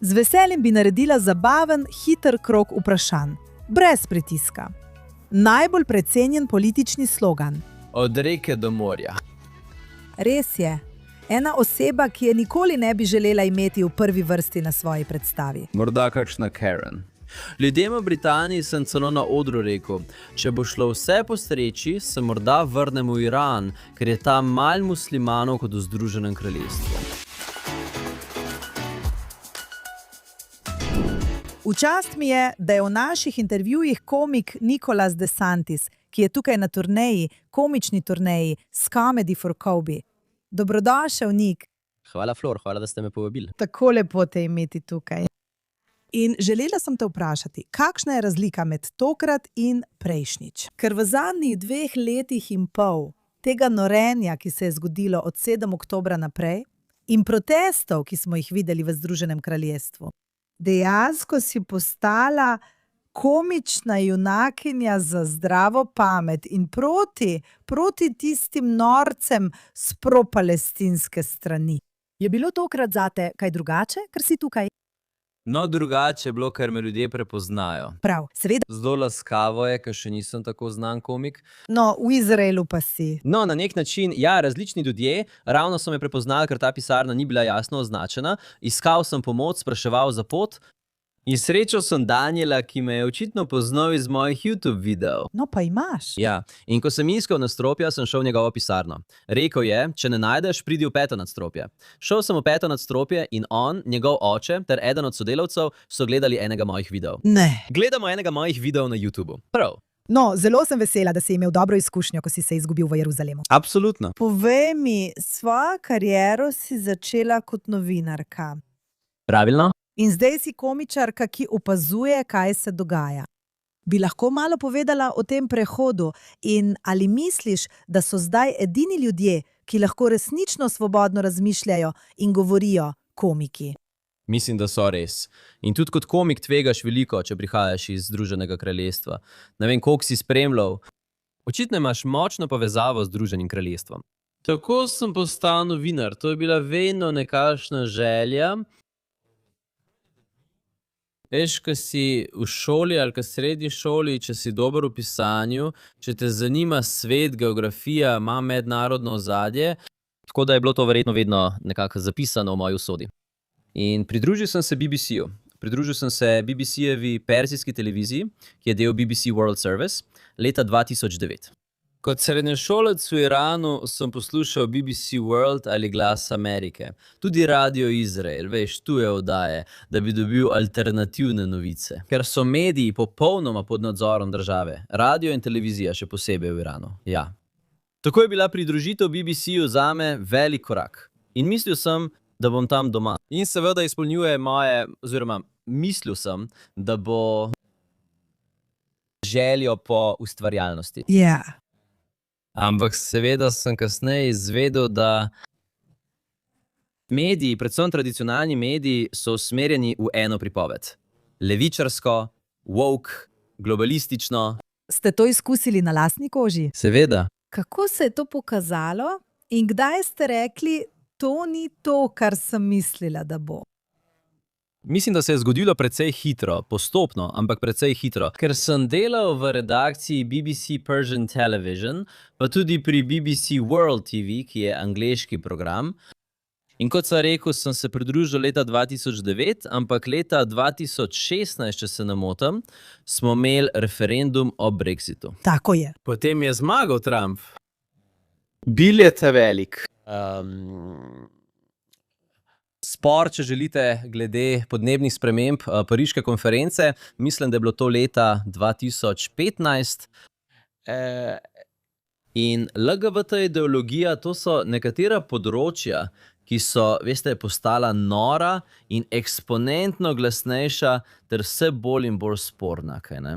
Z veseljem bi naredila zabaven, hiter krog vprašanj. Brez pritiska. Najbolj precenjen politični slogan. Od reke do morja. Res je. Ena oseba, ki je nikoli ne bi želela imeti v prvi vrsti na svoji predstavi. Morda kakšna Karen. Ljudem v Britaniji sem celo na odru rekel, če bo šlo vse po sreči, se morda vrnem v Iran, ker je tam manj muslimanov kot v Združenem kraljestvu. V čast mi je, da je v naših intervjujih komik Nicholas DeSantis, ki je tukaj na turneji, komični turneji s Comedy for Kobe. Dobrodošel, Nik. Hvala, Flor, hvala, da ste me povabili. Tako lepo te imeti tukaj. In želela sem te vprašati, kakšna je razlika med tokrat in prejšnjič? Ker v zadnjih 2 letih in pol tega norenja, ki se je zgodilo od 7. oktobra naprej, in protestov, ki smo jih videli v Združenem kraljestvu, dejansko si postala komična junakinja za zdravo pamet in proti tistim norcem s pro-palestinske strani. Je bilo tokrat zate kaj drugače, ker si tukaj? No, drugače je bilo, ker me ljudje prepoznajo. Prav, seveda. Zelo laskavo je, ker še nisem tako znan komik. No, v Izraelu pa si. No, na nek način, ja, različni ljudje, ravno so me prepoznali, ker ta pisarna ni bila jasno označena. Iskal sem pomoč, spraševal za pot in srečal sem Daniela, ki me je očitno poznal iz mojih YouTube videov. No, pa imaš. Ja, in ko sem iskal nadstropja, sem šel v njegovo pisarno. Rekel je, če ne najdeš, pridi v 5. nadstropje. Šel sem v 5. nadstropje in on, njegov oče ter eden od sodelavcev so gledali enega mojih videov. Ne. Gledamo enega mojih videov na YouTubeu. Prav. No, zelo sem vesela, da si imel dobro izkušnjo, ko si se izgubil v Jeruzalemu. Absolutno. Povej mi, svojo kariero si začela kot novinarka. Pravilno? In zdaj si komičarka, ki opazuje, kaj se dogaja. Bi lahko malo povedala o tem prehodu in ali misliš, da so zdaj edini ljudje, ki lahko resnično svobodno razmišljajo in govorijo, komiki? Mislim, da so res. In tudi kot komik tvegaš veliko, če prihajaš iz Združenega kraljestva. Ne vem, koliko si spremljal. Očitno imaš močno povezavo z Združenim kraljestvom. Tako sem postal novinar. To je bila vedno nekakšna želja. Veš, ko si v šoli ali ko srednji šoli, če si dober v pisanju, če te zanima svet, geografija, ima mednarodno ozadje, tako da je bilo to verjetno vedno nekako zapisano v moji usodi. In pridružil sem se BBC-ju. Pridružil sem se BBC-jevi perzijski televiziji, ki je del BBC World Service, leta 2009. Kot srednješolec v Iranu sem poslušal BBC World ali Glas Amerike. Tudi Radio Izrael, veš, tuje oddaje, da bi dobil alternativne novice. Ker so mediji popolnoma pod nadzorom države. Radio in televizija še posebej v Iranu. Ja. Tako je bila pridružitev BBC-ju zame velik korak. In mislil sem, da bom tam doma. In seveda izpolnjuje moje, oziroma mislil sem, da bo željo po ustvarjalnosti. Ja. Ampak seveda sem kasneje izvedel, da mediji, predvsem tradicionalni mediji, so usmerjeni v eno pripoved. Levičarsko, woke, globalistično. Ste to izkusili na lastni koži? Seveda. Kako se je to pokazalo in kdaj ste rekli, to ni to, kar sem mislila, da bo? Mislim, da se je zgodilo precej hitro, postopno, ampak precej hitro. Ker sem delal v redakciji BBC Persian Television, pa tudi pri BBC World TV, ki je angleški program. In kot sem rekel, sem se pridružil leta 2009, ampak leta 2016, če se ne motim, smo imeli referendum o Brexitu. Tako je. Potem je zmagal Trump. Bil je ta velik. Spor, če želite, glede podnebnih sprememb Pariške konference. Mislim, da je bilo to leta 2015. In LGBT ideologija, to so nekatera področja, ki so, veste, postala nora in eksponentno glasnejša ter vse bolj in bolj sporna, kaj ne?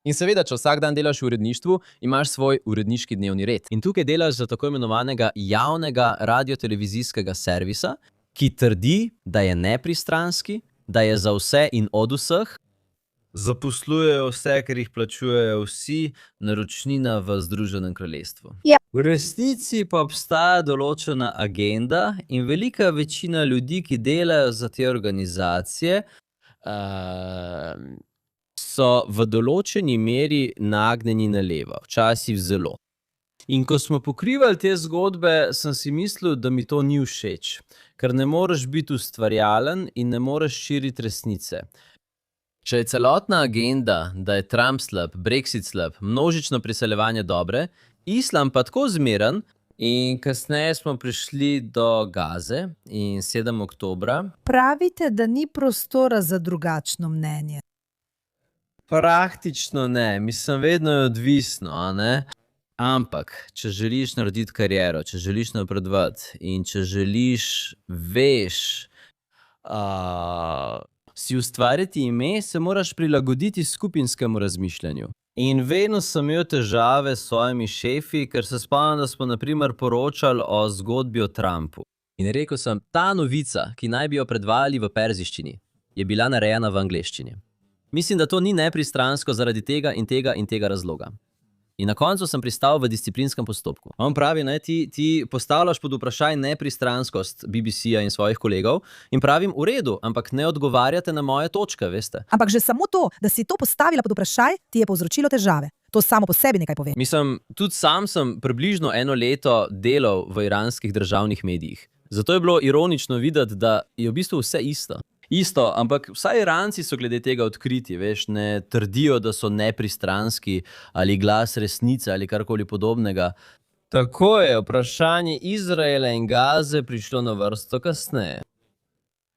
In seveda, če vsak dan delaš v uredništvu, imaš svoj uredniški dnevni red. In tukaj delaš za tako imenovanega javnega radiotelevizijskega servisa, ki trdi, da je nepristranski, da je za vse in od vseh, Zaposlujejo vse, ker jih plačujejo vsi, naročnina v Združenem kraljestvu. V resnici pa obstaja določena agenda in velika večina ljudi, ki delajo za te organizacije, so v določeni meri nagnjeni na levo, včasih zelo. In ko smo pokrivali te zgodbe, sem si mislil, da mi to ni všeč, ker ne moreš biti ustvarjalen in ne moreš širiti resnice. Če je celotna agenda, da je Trump slab, Brexit slab, množično priseljevanje dobre, islam pa tako zmeren, in kasneje smo prišli do Gaze in 7. oktobra. Pravite, da ni prostora za drugačno mnenje. Praktično ne, mislim, vedno je odvisno, a ne? Ampak, če želiš narediti kariero, če želiš napredovati in če želiš, si ustvariti ime, se moraš prilagoditi skupinskemu razmišljanju. In vedno sem imel težave s svojimi šefi, ker se spomnim, da smo na primer poročali o zgodbi o Trumpu. In rekel sem, ta novica, ki naj bi jo predvajali v perzijščini, je bila narejena v angleščini. Mislim, da to ni nepristransko zaradi tega in tega in tega razloga. In na koncu sem pristal v disciplinskem postopku. On pravi, ne, ti postavljaš pod vprašaj nepristranskost BBC-ja in svojih kolegov in pravim, v redu, ampak ne odgovarjate na moje točke, veste. Ampak že samo to, da si to postavila pod vprašaj, ti je povzročilo težave. To samo po sebi nekaj pove. Mislim, tudi sam sem približno 1 leto delal v iranskih državnih medijih. Zato je bilo ironično videti, da je v bistvu vse isto. Isto, ampak vsaj Iranci so glede tega odkriti, veš, ne trdijo, da so nepristranski ali glas resnice ali karkoli podobnega. Tako je vprašanje Izraela in Gaze prišlo na vrsto kasneje.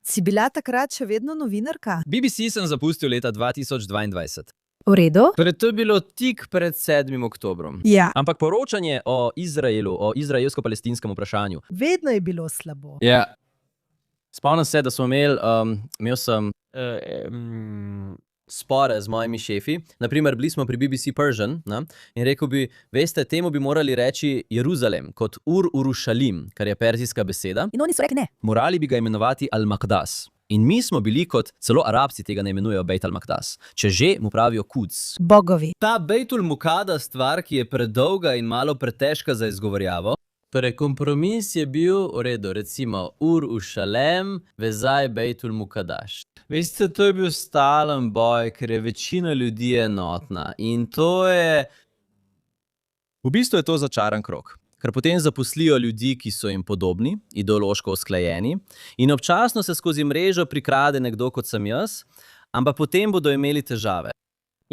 Si bila takrat še vedno novinarka? BBC sem zapustil leta 2022. V redu? Torej, to je bilo tik pred 7. oktobrom. Ja. Ampak poročanje o Izraelu, o izraelsko-palestinskem vprašanju. Vedno je bilo slabo. Ja. Spomnim se, da smo imel sem spore z mojimi šefi. Naprimer, bili smo pri BBC Persian, ne? In rekel bi, veste, temu bi morali reči Jeruzalem, kot Urushalim, kar je perzijska beseda. In oni so rekli ne. Morali bi ga imenovati Al-Maqdas. In mi smo bili kot, celo Arabci tega ne imenujejo Bejt al-Maqdas. Če že, mu pravijo Quds. Bogovi. Ta Bejtul Mukada stvar, ki je predolga in malo pretežka za izgovorjavo. Torej, kompromis je bil, v redu, recimo Urushalem, vezaj Bejtul Mukadaš. Veste, to je bil stalen boj, ker je večina ljudi enotna. In to je... V bistvu je to začaran krog. Ker potem zaposlijo ljudi, ki so jim podobni, ideološko usklajeni, in občasno se skozi mrežo prikrade nekdo kot sem jaz, ampak potem bodo imeli težave.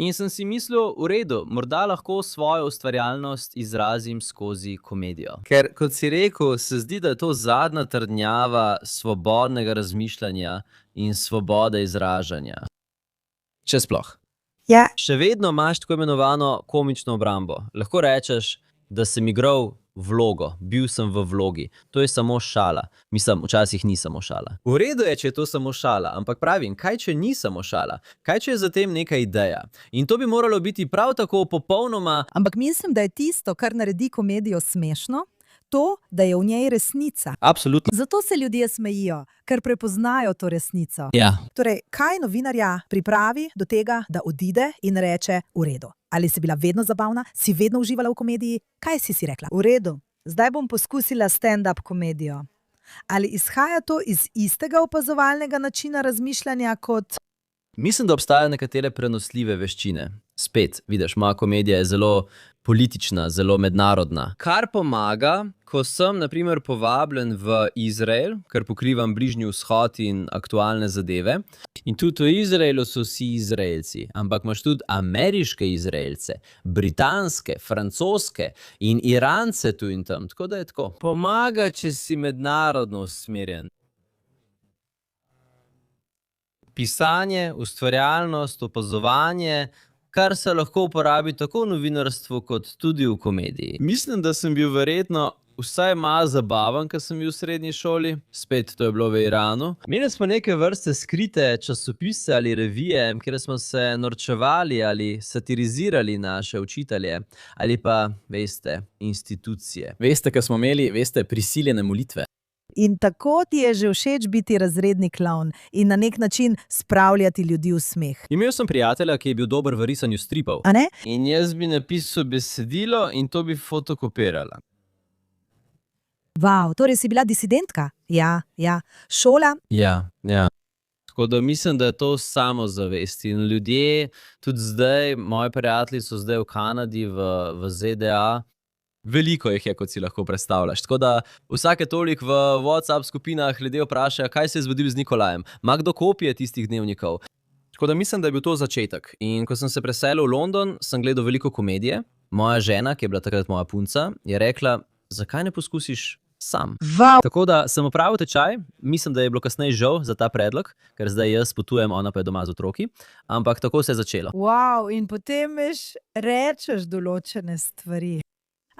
In sem si mislil, v redu, morda lahko svojo ustvarjalnost izrazim skozi komedijo. Ker, kot si rekel, se zdi, da je to zadnja trdnjava svobodnega razmišljanja in svobode izražanja. Če sploh. Ja. Še vedno imaš tako imenovano komično obrambo. Lahko rečeš, da sem igral vlogo, bil sem v vlogi. To je samo šala. Mislim, včasih ni samo šala. V redu je, če je to samo šala, ampak pravim, kaj če ni samo šala? Kaj če je za tem neka ideja? In to bi moralo biti prav tako popolnoma... Ampak mislim, da je tisto, kar naredi komedijo smešno, to, da je v njej resnica. Absolutno. Zato se ljudje smejijo, ker prepoznajo to resnico. Ja. Torej, kaj novinarja pripravi do tega, da odide in reče v redu? Ali si bila vedno zabavna? Si vedno uživala v komediji? Kaj si rekla? V redu, zdaj bom poskusila stand-up komedijo. Ali izhaja to iz istega opazovalnega načina razmišljanja kot... Mislim, da obstajajo nekatere prenosljive veščine. Spet, vidiš, moja komedija je zelo politična, zelo mednarodna. Kar pomaga, ko sem, na primer, povabljen v Izrael, ker pokrivam Bližnji vzhod in aktualne zadeve. In tudi v Izraelu so vsi Izraelci, ampak imaš tudi ameriške Izraelce, britanske, francoske in Irance tu in tam. Tako da je tako. Pomaga, če si mednarodno usmerjen. Pisanje, ustvarjalnost, opazovanje, kar se lahko uporabi tako v novinarstvu kot tudi v komediji. Mislim, da sem bil verjetno vsaj malo zabaven, ko sem bil v srednji šoli. Spet, to je bilo v Iranu. Imeli smo neke vrste skrite časopise ali revije, kjer smo se norčevali ali satirizirali naše učitelje ali pa, veste, institucije. Veste, kaj smo imeli, veste, prisiljene molitve. In tako ti je že všeč biti razredni klovn in na nek način spravljati ljudi v smeh. Imel sem prijatelja, ki je bil dober v risanju stripov. A ne? In jaz bi napisal besedilo in to bi fotokopirala. Vav, torej si bila disidentka? Ja. Šola? Ja. Tako da mislim, da je to samozavest. In ljudje, tudi zdaj, moji prijatelji so zdaj v Kanadi, v ZDA, veliko jih je, kot si lahko predstavljaš. Tako da vsake toliko v WhatsApp skupinah ljudje vprašajo, kaj se je zgodilo z Nikolajem. Ma kdo kopije tistih dnevnikov? Tako da mislim, da je bil to začetek. In ko sem se preselil v London, sem gledal veliko komedije. Moja žena, ki je bila takrat moja punca, je rekla, zakaj ne poskusiš sam? Vav. Tako da sem opravil tečaj, mislim, da je bilo kasneje žal za ta predlog, ker zdaj jaz potujem, ona pa je doma z otroki, ampak tako se je začelo. Wow, in potem rečeš določene stvari.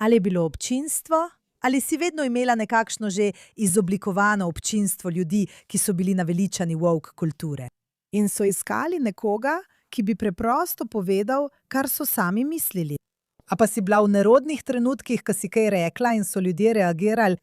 Ali je bilo občinstvo, ali si vedno imela nekakšno že izoblikovano občinstvo ljudi, ki so bili naveličani woke kulture. In so iskali nekoga, ki bi preprosto povedal, kar so sami mislili. A pa si bila v nerodnih trenutkih, ko si kaj rekla in so ljudje reagirali?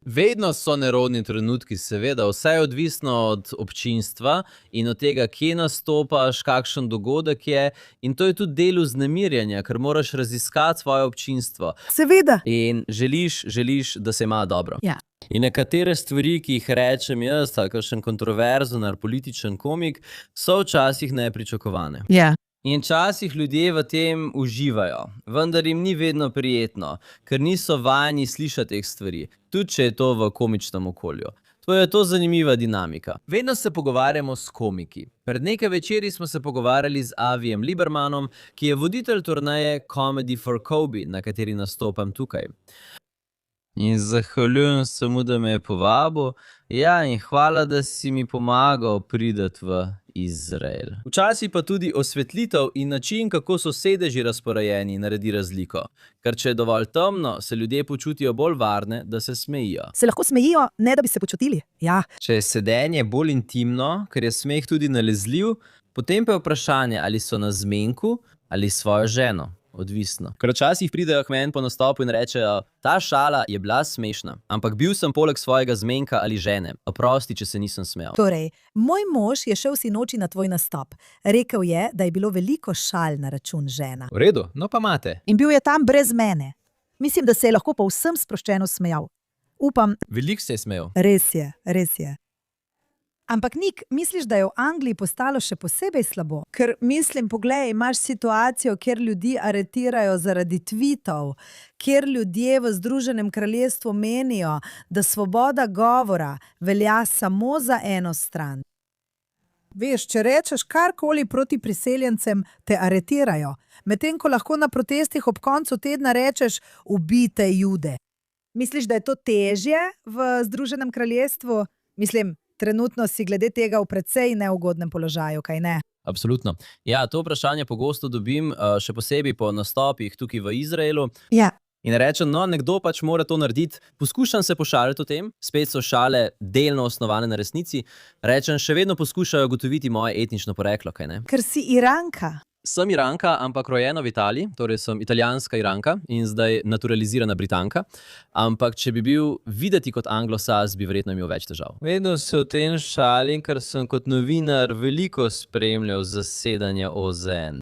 Vedno so nerodni trenutki, seveda, vse je odvisno od občinstva in od tega, kje nastopaš, kakšen dogodek je, in to je tudi del vznemirjanja, ker moraš raziskati svoje občinstvo. Seveda. In želiš, da se ima dobro. Ja. In nekatere stvari, ki jih rečem jaz, ali kakšen kontroverzen ali političen komik, so včasih nepričakovane. Ja. In včasih ljudje v tem uživajo, vendar jim ni vedno prijetno, ker niso vajeni slišati teh stvari, tudi če je to v komičnem okolju. To je zanimiva dinamika. Vedno se pogovarjamo s komiki. Pred nekaj večeri smo se pogovarjali z Avijem Libermanom, ki je voditelj turneje Comedy for Kobe, na kateri nastopam tukaj. In zahvaljujem se mu, da me je povabil. Ja, in hvala, da si mi pomagal priti v Izrael. Včasih pa tudi osvetlitev in način, kako so sedeži razporejeni, naredi razliko. Ker če je dovolj temno, se ljudje počutijo bolj varne, da se smejijo. Se lahko smejijo, ne da bi se počutili? Ja. Če je sedenje bolj intimno, ker je smeh tudi nalezljiv, potem pa je vprašanje, ali so na zmenku ali s svojo ženo. Odvisno. Ker včasih pridejo k meni po nastopu in rečejo, ta šala je bila smešna, ampak bil sem poleg svojega zmenka ali žene. Oprosti, če se nisem smejal. Torej, moj mož je šel sinoči na tvoj nastop. Rekel je, da je bilo veliko šal na račun žena. V redu, no pa imate. In bil je tam brez mene. Mislim, da se je lahko povsem sproščeno smejal. Upam. Veliko se je smejal. Res je. Ampak Nik, misliš, da je v Angliji postalo še posebej slabo? Ker mislim, poglej, imaš situacijo, kjer ljudi aretirajo zaradi tweetov, kjer ljudje v Združenem kraljestvu menijo, da svoboda govora velja samo za eno stran. Veš, če rečeš karkoli proti priseljencem, te aretirajo. Medtem ko lahko na protestih ob koncu tedna rečeš, ubijte Jude. Misliš, da je to težje v Združenem kraljestvu? Mislim, trenutno si glede tega v precej neugodnem položaju, kaj ne? Absolutno. Ja, to vprašanje pogosto dobim, še posebej po nastopih tukaj v Izraelu. Ja. In rečem, no, nekdo pač mora to narediti. Poskušam se pošaliti o tem, spet so šale delno osnovane na resnici. Rečem, še vedno poskušajo ugotoviti moje etnično poreklo, kaj ne? Ker si Iranka. Sem Iranka, ampak rojena v Italiji, torej sem italijanska Iranka in zdaj naturalizirana Britanka. Ampak če bi bil videti kot Anglosas, bi verjetno imel več težav. Vedno se o tem šalim, ker sem kot novinar veliko spremljal zasedanja OZN.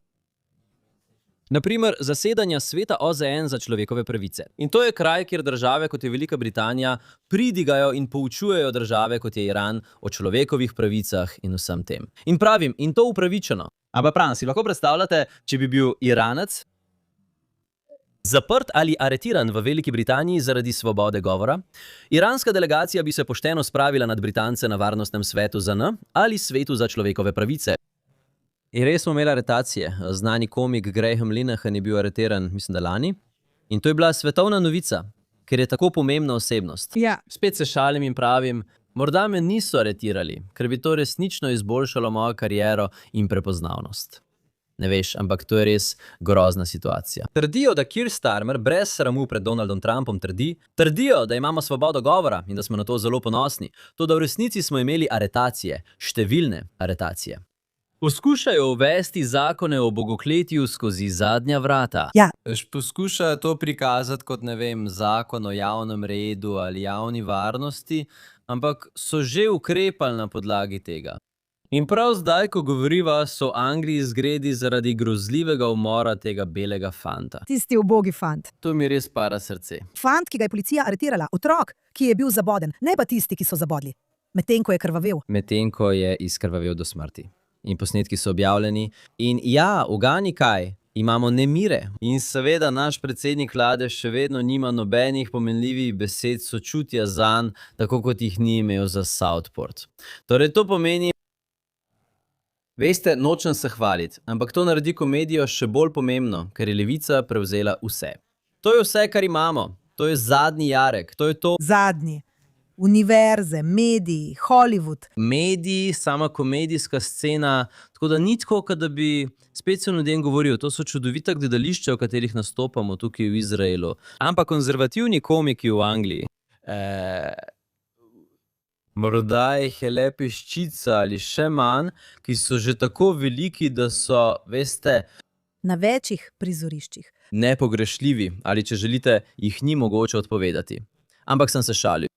Naprimer, zasedanja Sveta OZN za človekove pravice. In to je kraj, kjer države, kot je Velika Britanija, pridigajo in poučujejo države, kot je Iran, o človekovih pravicah in vsem tem. In pravim, in to upravičeno. Ampak pravim, si lahko predstavljate, če bi bil Iranec zaprt ali aretiran v Veliki Britaniji zaradi svobode govora? Iranska delegacija bi se pošteno spravila nad Britance na Varnostnem svetu ZN ali Svetu za človekove pravice. In res smo imeli aretacije. Znani komik Graham Linehan je bil areteran, mislim, da lani. In to je bila svetovna novica, ker je tako pomembna osebnost. Ja. Spet se šalim in pravim, morda me niso aretirali, ker bi to resnično izboljšalo mojo kariero in prepoznavnost. Ne veš, ampak to je res grozna situacija. Trdijo, da Keir Starmer brez sramu pred Donaldom Trumpom trdijo, da imamo svobodo govora in da smo na to zelo ponosni. Toda v resnici smo imeli aretacije, številne aretacije. Poskušajo uvesti zakone o bogokletju skozi zadnja vrata. Ja, Poskušajo to prikazati kot, ne vem, zakon o javnem redu ali javni varnosti, ampak so že ukrepali na podlagi tega. In prav zdaj, ko govoriva, so v Angliji zgredi zaradi grozljivega umora tega belega fanta. Tisti ubogi fant. To mi res para srce. Fant, ki ga je policija aretirala, otrok, ki je bil zaboden, ne pa tisti, ki so zabodli. Medtem ko je krvavel. Medtem ko je izkrvavel do smrti. In posnetki so objavljeni. In ja, ugani kaj, imamo nemire. In seveda naš predsednik vlade še vedno nima nobenih pomenljivih besed sočutja zanj, tako kot jih ni imel za Southport. Torej to pomeni, veste, nočem se hvaliti, ampak to naredi komedijo še bolj pomembno, ker je Levica prevzela vse. To je vse, kar imamo. To je zadnji jarek. To je to. Zadnji. Univerze, mediji, Hollywood. Mediji, sama komedijska scena, tako da ni tako, kot da bi spet se ljudem govoril, to so čudovita gledališča, v katerih nastopamo tukaj v Izraelu. Ampak konzervativni komiki v Angliji, morda jih je le peščica ali še manj, ki so že tako veliki, da so, veste, Na večjih prizoriščih. nepogrešljivi ali, če želite, jih ni mogoče odpovedati. Ampak sem se šalil.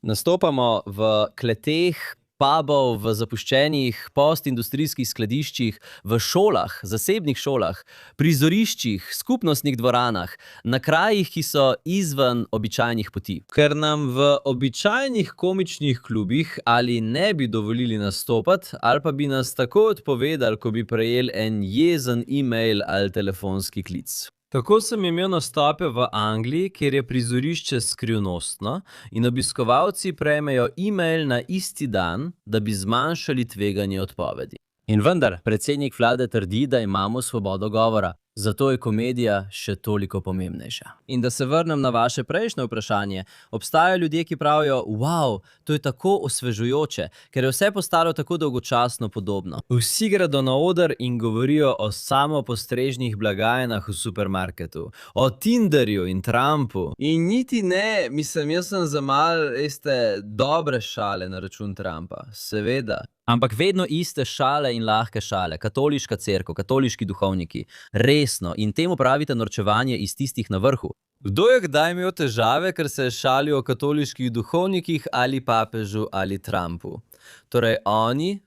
Nastopamo v kleteh, pubov, v zapuščenih postindustrijskih skladiščih, v šolah, zasebnih šolah, prizoriščih, skupnostnih dvoranah, na krajih, ki so izven običajnih poti. Ker nam v običajnih komičnih klubih ali ne bi dovolili nastopati, ali pa bi nas tako odpovedali, ko bi prejeli en jezen e-mail ali telefonski klic. Tako sem imel nastope v Angliji, kjer je prizorišče skrivnostno in obiskovalci prejmejo e-mail na isti dan, da bi zmanjšali tveganje odpovedi. In vendar, predsednik vlade trdi, da imamo svobodo govora. Zato je komedija še toliko pomembnejša. In da se vrnem na vaše prejšnje vprašanje, obstajajo ljudje, ki pravijo, wow, to je tako osvežujoče, ker je vse postalo tako dolgočasno podobno. Vsi gredo na oder in govorijo o samopostrežnih blagajnah v supermarketu, o Tinderju in Trumpu. In niti ne, jaz sem za malo, veste, dobre šale na račun Trumpa, seveda. Ampak vedno iste šale in lahke šale, katoliška cerkev, katoliški duhovniki, resno, in temu pravite norčevanje iz tistih na vrhu. Kdo je kdaj imel težave, ker se je šalil o katoliških duhovnikih ali papežu ali Trumpu? Torej oni.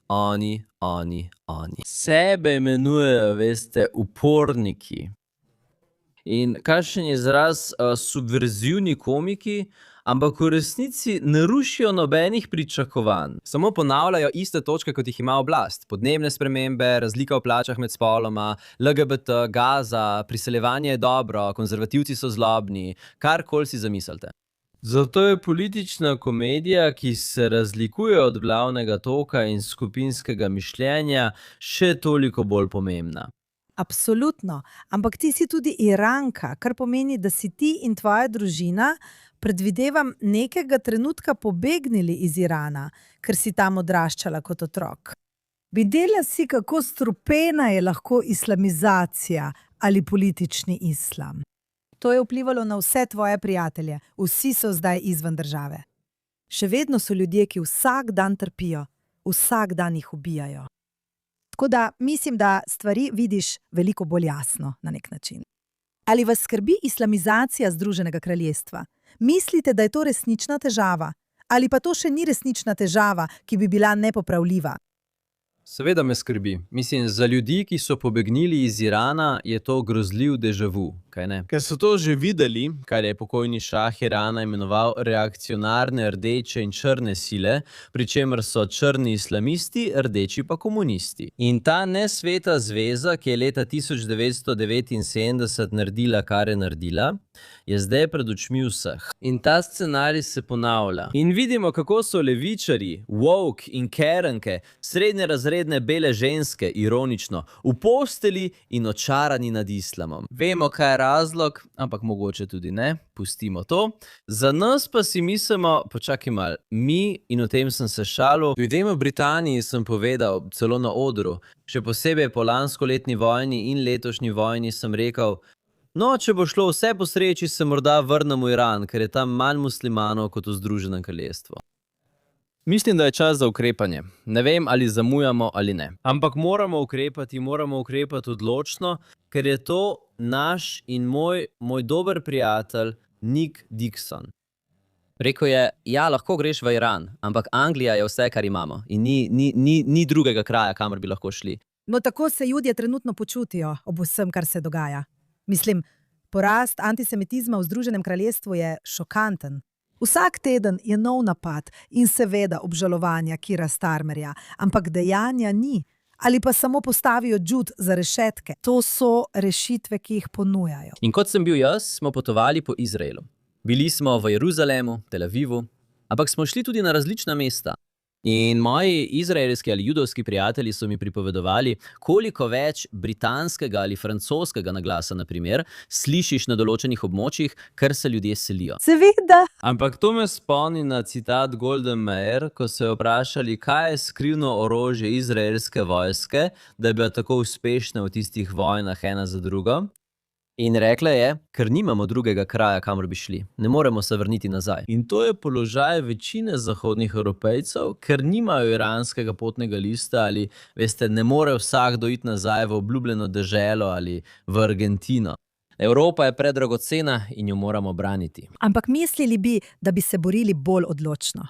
Sebe imenujejo, veste, uporniki. In kakšen je izraz subverzivni komiki, ampak v resnici ne rušijo nobenih pričakovanj. Samo ponavljajo iste točke, kot jih ima oblast. Podnebne spremembe, razlika v plačah med spoloma, LGBT, Gaza, priseljevanje je dobro, konzervativci so zlobni, karkoli si zamislite. Zato je politična komedija, ki se razlikuje od glavnega toka in skupinskega mišljenja, še toliko bolj pomembna. Absolutno. Ampak ti si tudi Iranka, kar pomeni, da si ti in tvoja družina, predvidevam, nekega trenutka pobegnili iz Irana, ker si tam odraščala kot otrok. Videla si, kako strupena je lahko islamizacija ali politični islam. To je vplivalo na vse tvoje prijatelje, vsi so zdaj izven države. Še vedno so ljudje, ki vsak dan trpijo, vsak dan jih ubijajo. Tako da mislim, da stvari vidiš veliko bolj jasno na nek način. Ali vas skrbi islamizacija Združenega kraljestva? Mislite, da je to resnična težava? Ali pa to še ni resnična težava, ki bi bila nepopravljiva? Seveda me skrbi. Za ljudi, ki so pobegnili iz Irana, je to grozljiv déjà vu, kaj ne? Ker so to že videli, kar je pokojni šah Irana imenoval reakcionarne rdeče in črne sile, pri čemer so črni islamisti, rdeči pa komunisti. In ta nesveta zveza, ki je leta 1979 naredila, kar je naredila, je zdaj pred očmi vseh. In ta scenarij se ponavlja. In vidimo, kako so levičarji, woke in kerenke, srednje razredne bele ženske, ironično, v posteli in očarani nad islamom. Vemo, kaj je razlog, ampak mogoče tudi ne, pustimo to. Za nas pa si mislimo, počakaj malo, mi, in o tem sem se šalil, ljudem v Britaniji sem povedal, celo na odru, še posebej po lanskoletni vojni in letošnji vojni sem rekel, no, če bo šlo vse po sreči, se morda vrnem v Iran, ker je tam manj muslimanov kot v Združenem kraljestvu. Mislim, da je čas za ukrepanje. Ne vem, ali zamujamo ali ne. Ampak moramo ukrepati odločno, ker je to naš in moj dober prijatelj Nick Dixon. Rekel je, ja, lahko greš v Iran, ampak Anglija je vse, kar imamo in ni drugega kraja, kamor bi lahko šli. No, tako se Judje trenutno počutijo ob vsem, kar se dogaja. Mislim, porast antisemitizma v Združenem kraljestvu je šokanten. Vsak teden je nov napad in seveda obžalovanja Keira Starmerja, ampak dejanja ni. Ali pa samo postavijo Jude za rešetke. To so rešitve, ki jih ponujajo. In kot sem bil jaz, smo potovali po Izraelu. Bili smo v Jeruzalemu, Tel Avivu, ampak smo šli tudi na različna mesta. In moji izraelski ali judovski prijatelji so mi pripovedovali, koliko več britanskega ali francoskega naglasa, na primer, slišiš na določenih območjih, ker se ljudje selijo. Seveda. Ampak to me spomni na citat Golden Meir, ko so jo vprašali, kaj je skrivno orožje izraelske vojske, da je bila tako uspešna v tistih vojnah ena za drugo. In rekla je, ker nimamo drugega kraja, kamor bi šli. Ne moremo se vrniti nazaj. In to je položaj večine zahodnih Evropejcev, ker nimajo iranskega potnega lista ali, veste, ne more vsakdo iti nazaj v obljubljeno deželo ali v Argentino. Evropa je predragocena in jo moramo braniti. Ampak mislili bi, da bi se borili bolj odločno.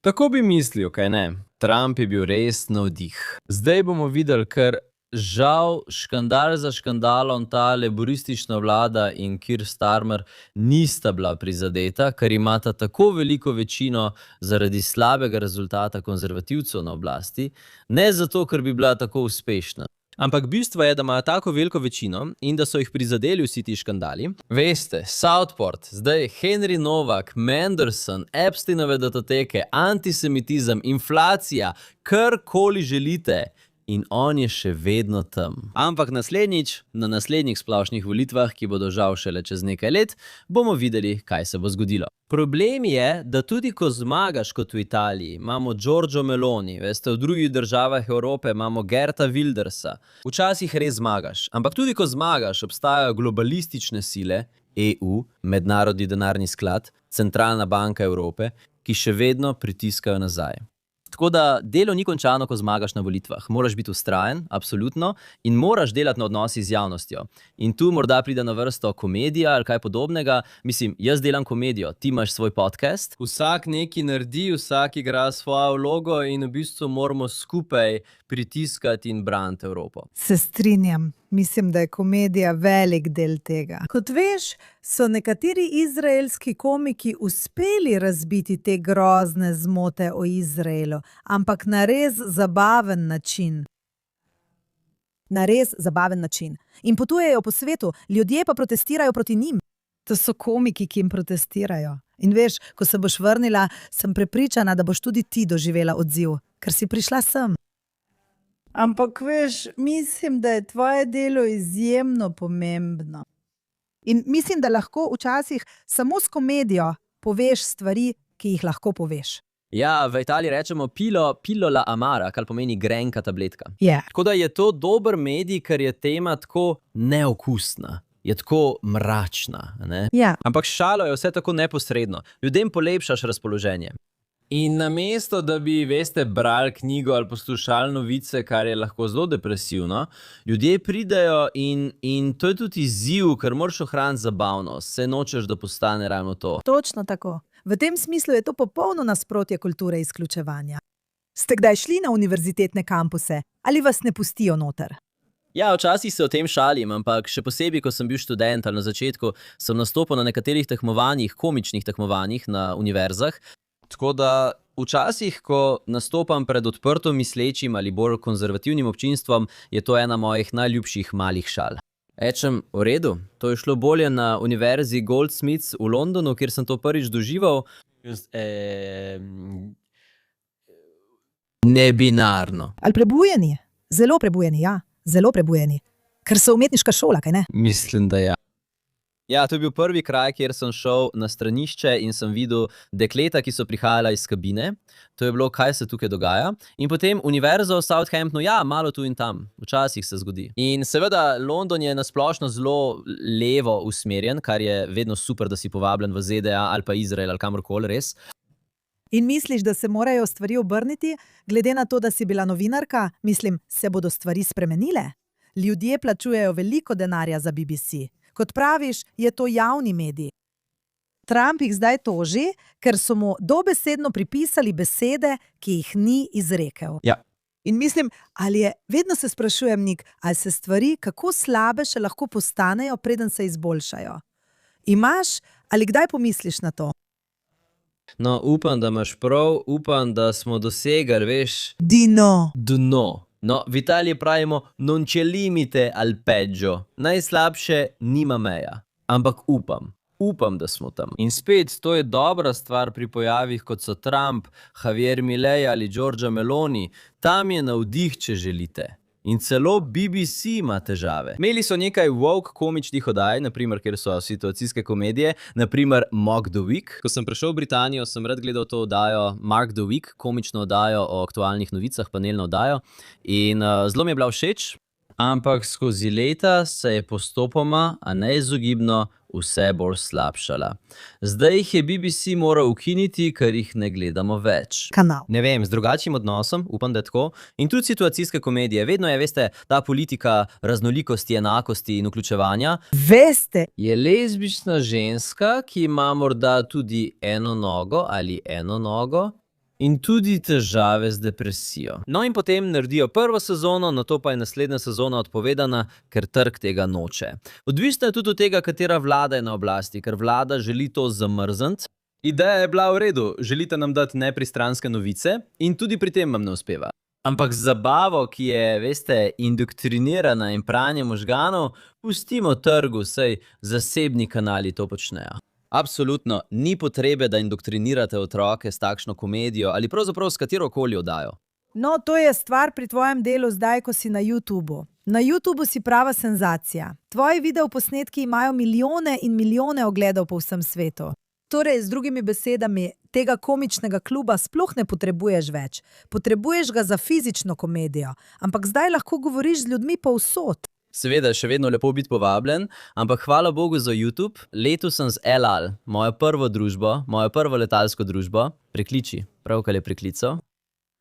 Tako bi mislil, kaj ne? Trump je bil res navdih. Zdaj bomo videli, ker žal škandal za škandalom ta laboristična vlada in Keir Starmer nista bila prizadeta, ker imata tako veliko večino zaradi slabega rezultata konzervativcev na oblasti, ne zato, ker bi bila tako uspešna. Ampak bistvo je, da imajo tako veliko večino in da so jih prizadeli vsi ti škandali. Veste, Southport, zdaj Henry Novak, Manderson, Epsteinove datoteke, antisemitizem, inflacija, karkoli želite. In on je še vedno tam. Ampak naslednjič, na naslednjih splošnih volitvah, ki bodo žal šele čez nekaj let, bomo videli, kaj se bo zgodilo. Problem je, da tudi ko zmagaš kot v Italiji, imamo Giorgio Meloni, veste, v drugih državah Evrope imamo Geerta Wildersa. Včasih res zmagaš, ampak tudi ko zmagaš, obstajajo globalistične sile, EU, Mednarodni denarni sklad, Centralna banka Evrope, ki še vedno pritiskajo nazaj. Tako da delo ni končano, ko zmagaš na volitvah. Moraš biti vztrajen, absolutno, in moraš delati na odnosih z javnostjo. In tu morda pride na vrsto komedija ali kaj podobnega. Mislim, jaz delam komedijo, ti imaš svoj podcast. Vsak nekaj naredi, vsak igra svojo vlogo in v bistvu moramo skupaj pritiskati in braniti Evropo. Se strinjam. Mislim, da je komedija velik del tega. Kot veš, so nekateri izraelski komiki uspeli razbiti te grozne zmote o Izraelu, ampak na res zabaven način. Na res zabaven način. In potujejo po svetu, ljudje pa protestirajo proti njim. To so komiki, ki jim protestirajo. In veš, ko se boš vrnila, sem prepričana, da boš tudi ti doživela odziv, ker si prišla sem. Ampak veš, mislim, da je tvoje delo izjemno pomembno. In mislim, da lahko včasih samo s komedijo poveš stvari, ki jih lahko poveš. Ja, v Italiji rečemo pillola amara, kar pomeni grenka tabletka. Je. Tako da je to dober medij, ker je tema tako neokusna. Je tako mračna, ne? Ja. Ampak šalo je vse tako neposredno. Ljudem polepšaš razpoloženje. In namesto, da bi, veste, brali knjigo ali poslušali novice, kar je lahko zelo depresivno, ljudje pridejo in to je tudi izziv, ker moraš ohraniti zabavnost, se nočeš, da postane ravno to. Točno tako. V tem smislu je to popolno nasprotje kulture izključevanja. Ste kdaj šli na univerzitetne kampuse ali vas ne pustijo noter? Ja, včasih se o tem šalim, ampak še posebej, ko sem bil študent ali na začetku, sem nastopil na nekaterih tekmovanjih, komičnih tekmovanjih na univerzah. Tako da včasih, ko nastopam pred odprto mislečim ali bolj konzervativnim občinstvom, je to ena mojih najljubših malih šal. Rečem, v redu, to je šlo bolje na univerzi Goldsmiths v Londonu, kjer sem to prvič doživel. Nebinarno. Ali prebujeni? Zelo prebujeni, ja. Zelo prebujeni. Ker so umetniška šola, kaj ne? Mislim, da ja. Ja, to je bil prvi kraj, kjer sem šel na stranišče in sem videl dekleta, ki so prihajala iz kabine. To je bilo, kaj se tukaj dogaja. In potem univerza v Southamptonu, ja, malo tu in tam. Včasih se zgodi. In seveda London je nasplošno zelo levo usmerjen, kar je vedno super, da si povabljen v ZDA ali pa Izrael ali kamorkoli res. In misliš, da se morajo stvari obrniti, glede na to, da si bila novinarka? Mislim, se bodo stvari spremenile? Ljudje plačujejo veliko denarja za BBC. Kot praviš, je to javni medij. Trump jih zdaj toži, ker so mu dobesedno pripisali besede, ki jih ni izrekel. Ja. In mislim, vedno se sprašujem, Nik, ali se stvari kako slabe še lahko postanejo, preden se izboljšajo. Imaš ali kdaj pomisliš na to? No, upam, da imaš prav, upam, da smo dosegali, veš, Dino. dno. No, v Italiji pravimo non c'è limite al peggio. Najslabše nima meja. Ampak upam, da smo tam. In spet, to je dobra stvar pri pojavih, kot so Trump, Javier Milei ali Giorgia Meloni. Tam je navdih, če želite. In celo BBC ima težave. Imeli so nekaj woke komičnih oddaj, naprimer, kjer so situacijske komedije, naprimer Mock the Week. Ko sem prišel v Britanijo, sem rad gledal to oddajo Mark the Week, komično oddajo o aktualnih novicah, panelno oddajo. In zelo mi je bila všeč, ampak skozi leta se je postopoma, a neizogibno, vse bolj slabšala. Zdaj jih je BBC moral ukiniti, ker jih ne gledamo več. Kanal. Ne vem, z drugačnim odnosom, upam, da je tako. In tudi situacijske komedije. Vedno je, veste, ta politika raznolikosti, enakosti in vključevanja. Veste, Je lezbična ženska, ki ima morda tudi eno nogo ali eno nogo in tudi težave z depresijo. No in potem naredijo prvo sezono, nato pa je naslednja sezona odpovedana, ker trg tega noče. Odvisno je tudi od tega, katera vlada je na oblasti, ker vlada želi to zamrzniti. Ideja je bila v redu, želite nam dati nepristranske novice in tudi pri tem vam ne uspeva. Ampak zabavo, ki je, veste, indoktrinirana in pranje možganov, pustimo trgu, saj zasebni kanali to počnejo. Absolutno, ni potrebe, da indoktrinirate otroke s takšno komedijo ali pravzaprav s katerokoli oddajo. no to je stvar pri tvojem delu zdaj, ko si na YouTubu. Na YouTubu si prava senzacija. Tvoji videoposnetki imajo milijone in milijone ogledov po vsem svetu. Torej, z drugimi besedami, tega komičnega kluba sploh ne potrebuješ več. Potrebuješ ga za fizično komedijo, ampak zdaj lahko govoriš z ljudmi povsod. Seveda je še vedno lepo biti povabljen, ampak hvala Bogu za YouTube. Letos sem z El Al, mojo prvo družbo, mojo prvo letalsko družbo, prekliči, pravkar je preklical.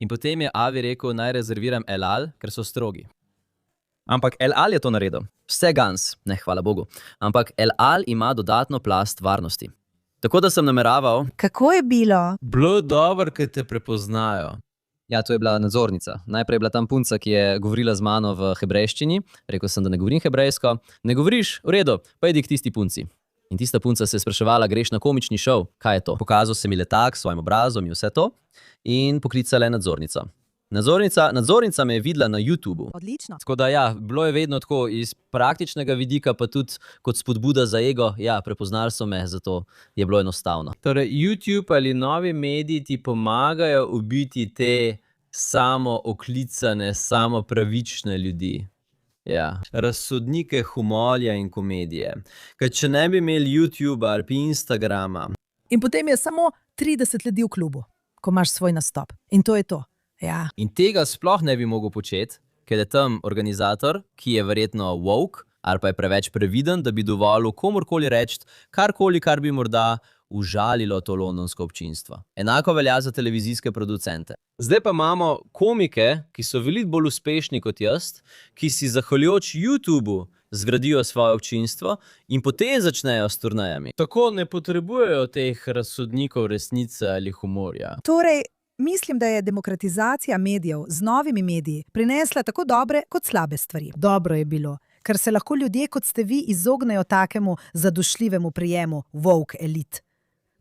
In potem je Avi rekel, naj rezerviram El Al, ker so strogi. Ampak El Al je to naredil. Vse gans, ne, hvala Bogu. Ampak El Al ima dodatno plast varnosti. Tako da sem nameraval. Kako je bilo? Bilo dobro, ker te prepoznajo. Ja, to je bila nadzornica. Najprej je bila tam punca, ki je govorila z mano v hebrejščini. Rekel sem, da ne govorim hebrejsko. Ne govoriš? V redu, pa idi k tisti punci. In tista punca se je spraševala, greš na komični šov? Kaj je to? Pokazal sem ji letak s svojim obrazom in vse to. In poklicala je nadzornico. Nadzornica me je videla na YouTubu. Odlično. Tako da ja, bilo je vedno tako iz praktičnega vidika, pa tudi kot spodbuda za ego. Ja, prepoznali so me, zato je bilo enostavno. Torej, YouTube ali novi mediji ti pomagajo ubiti te samooklicane, samopravične ljudi. Ja, razsodnike humorja in komedije. Ker če ne bi imeli YouTuba ali pa Instagrama. In potem je samo 30 ljudi v klubu, ko imaš svoj nastop. In to je to. Ja. In tega sploh ne bi mogel početi, ker je tam organizator, ki je verjetno woke ali pa je preveč previden, da bi dovolil komorkoli reči karkoli, kar bi morda užalilo to londonsko občinstvo. Enako velja za televizijske producente. Zdaj pa imamo komike, ki so veliko bolj uspešni kot jaz, ki si zahvaljujoč YouTubu zgradijo svoje občinstvo in potem začnejo s turnejami. Tako ne potrebujejo teh razsodnikov resnice ali humorja. Torej, mislim, da je demokratizacija medijev z novimi mediji prinesla tako dobre kot slabe stvari. Dobro je bilo, ker se lahko ljudje, kot ste vi, izognejo takemu zadušljivemu prijemu woke elit.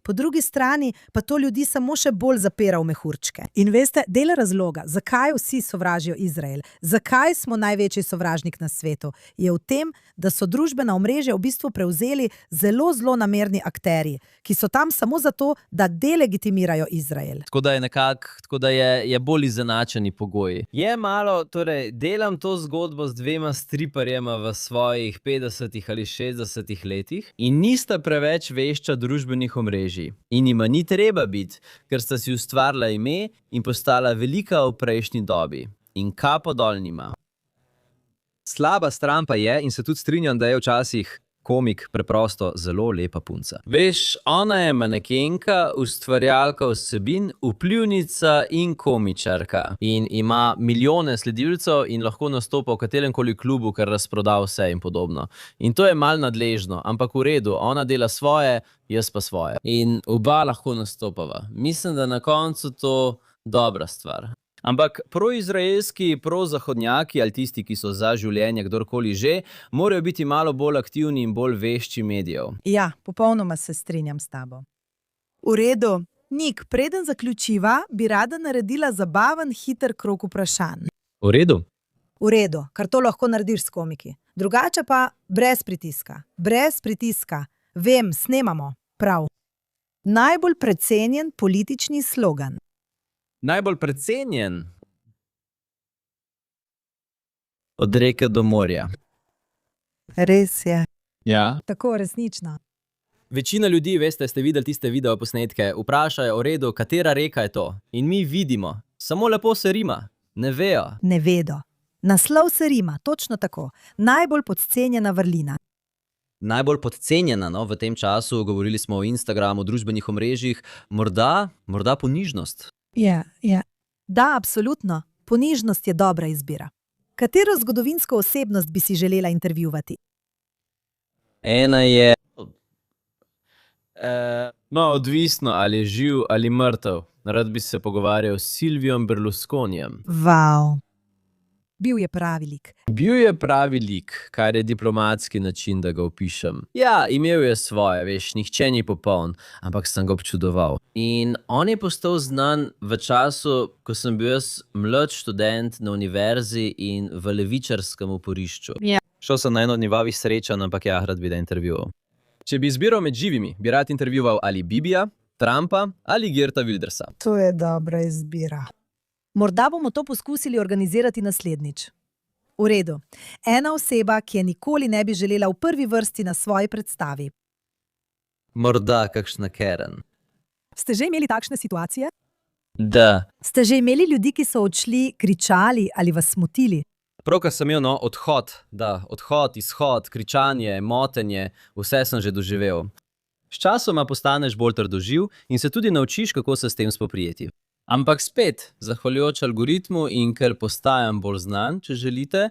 Po drugi strani pa to ljudi samo še bolj zapira v mehurčke. In veste, del razloga, zakaj vsi sovražijo Izrael, zakaj smo največji sovražnik na svetu, je v tem, da so družbena omrežja v bistvu prevzeli zelo zlonamerni akterji, ki so tam samo zato, da delegitimirajo Izrael. Tako da je tako da je bolj izenačeni pogoji. Je malo, torej, delam to zgodbo z dvema striparjema v svojih 50 ali 60 letih in nista preveč vešča družbenih omrežij. In jima ni treba biti, ker sta si ustvarila ime in postala velika v prejšnji dobi. In kapo dol njima. Slaba stran pa je, in se tudi strinjam, da je včasih komik, preprosto zelo lepa punca. Veš, ona je manekenka, ustvarjalka vsebin, vplivnica in komičarka. In ima milijone sledilcev in lahko nastopa v kateremkoli klubu, ker razproda vse in podobno. In to je mal nadležno, ampak v redu, ona dela svoje, jaz pa svoje. In oba lahko nastopava. Mislim, da na koncu to dobra stvar. Ampak proizraelski, prozahodnjaki ali tisti, ki so za življenje, kdorkoli že, morajo biti malo bolj aktivni in bolj vešči medijev. Ja, popolnoma se strinjam s tabo. V redu. Nik, preden zaključiva, bi rada naredila zabaven, hiter krog vprašanj. V redu? V redu, kar to lahko narediš s komiki. Drugače pa brez pritiska. Brez pritiska. Vem, snemamo. Prav. Najbolj precenjen politični slogan. Najbolj precenjen? Od reke do morja. Res je. Ja. Tako resnično. Večina ljudi, veste, ste videli tiste videoposnetke, vprašajo o redu, katera reka je to. In mi vidimo. Samo lepo se rima. Ne vejo. Ne vedo. Naslov se rima, točno tako. Najbolj podcenjena vrlina. Najbolj podcenjena, no, v tem času, govorili smo o Instagramu, družbenih omrežjih, morda ponižnost. Ja. Da, absolutno. Ponižnost je dobra izbira. Katero zgodovinsko osebnost bi si želela intervjuvati? Ena je... No, odvisno, ali je živ ali mrtev. Rad bi se pogovarjal s Silvijem Berlusconijem. Vau. Bil je pravi lik. Bil je pravi lik, kar je diplomatski način, da ga opišem. Ja, imel je svoje, veš, nihče ni popoln, ampak sem ga občudoval. In on je postal znan v času, ko sem bil jaz mlad študent na univerzi in v levičarskem oporišču. Ja. Šel sem na eno od njegovih srečanj, ampak ja, rad bi da intervjuval. Če bi izbiral med živimi, bi rad intervjuval ali Bibija, Trumpa ali Geerta Wildersa. To je dobra izbira. Morda bomo to poskusili organizirati naslednjič. V redu. Ena oseba, ki je nikoli ne bi želela v prvi vrsti na svoji predstavi. Morda kakšna Karen. Ste že imeli takšne situacije? Da. Ste že imeli ljudi, ki so odšli, kričali ali vas smotili? Pravkar sem imel odhod, izhod, kričanje, motenje, vse sem že doživel. Sčasoma postaneš bolj trdoživ in se tudi naučiš, kako se s tem spoprijeti. Ampak spet, zahvaljujoč algoritmu in ker postajam bolj znan, če želite,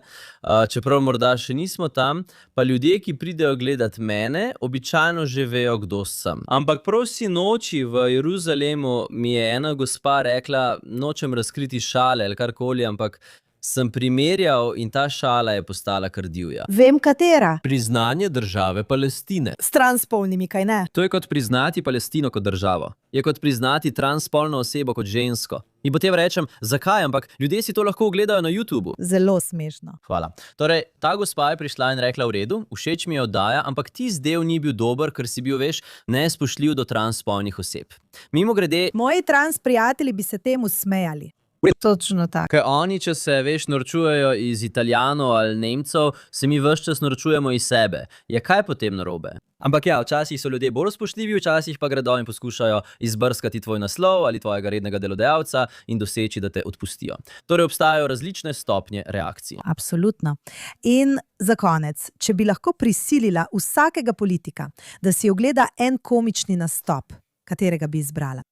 čeprav morda še nismo tam, pa ljudje, ki pridejo gledat mene, običajno že vejo, kdo sem. Ampak prav sinoči v Jeruzalemu mi je ena gospa rekla, nočem razkriti šale ali karkoli, ampak sem primerjal in ta šala je postala kar divja. Vem, katera. Priznanje države Palestine. S transpolnimi, kaj ne? To je kot priznati Palestino kot državo. Je kot priznati transspolno osebo kot žensko. In potem rečem, zakaj, ampak ljudje si to lahko ogledajo na YouTubu. Zelo smešno. Hvala. Torej, ta gospa je prišla in rekla, v redu, všeč mi je oddaja, ampak ti del ni bil dober, ker si bil, veš, nespoštljiv do transspolnih oseb. Mimogrede, Moji trans prijatelji bi se temu smejali. Točno tako. ker oni, če se, veš, norčujejo iz Italijanov ali Nemcev, se mi ves čas norčujemo iz sebe. Je kaj potem narobe? Ampak ja, včasih so ljudje bolj spoštljivi, včasih pa gredo in poskušajo izbrskati tvoj naslov ali tvojega rednega delodajalca in doseči, da te odpustijo. Torej obstajajo različne stopnje reakcij. Absolutno. In za konec, če bi lahko prisilila vsakega politika, da si ogleda en komični nastop, katerega bi izbrala?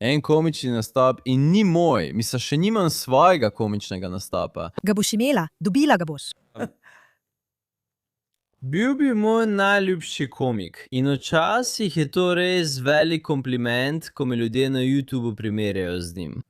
En komični nastop in ni moj. Mislim, še nimam svojega komičnega nastopa. Ga boš imela? Dobila ga boš. Bil bi moj najljubši komik in včasih je to res velik kompliment, ko me ljudje na YouTubu primerjajo z njim.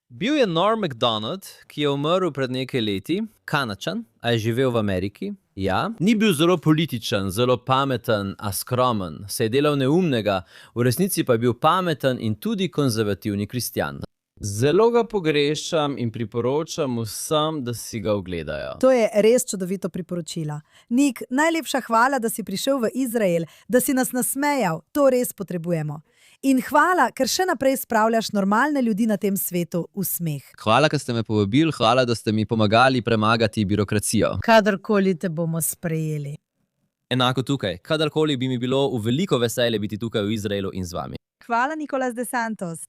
Bil je Norm Macdonald, ki je umrl pred nekaj leti, Kanačan, a je živel v Ameriki. Ja, ni bil zelo političen, zelo pameten, a skromen, se je delal neumnega, v resnici pa je bil pameten in tudi konzervativni kristjan. Zelo ga pogrešam in priporočam vsem, da si ga ogledajo. To je res čudovito priporočilo. Nik, najlepša hvala, da si prišel v Izrael, da si nas nasmejal, to res potrebujemo. In hvala, ker še naprej spravljaš normalne ljudi na tem svetu v smeh. Hvala, ker ste me povabili, hvala, da ste mi pomagali premagati birokracijo. Kadarkoli te bomo sprejeli. Enako tukaj, kadarkoli bi mi bilo v veliko veselje biti tukaj v Izraelu in z vami. Hvala, Nicolas de Santos.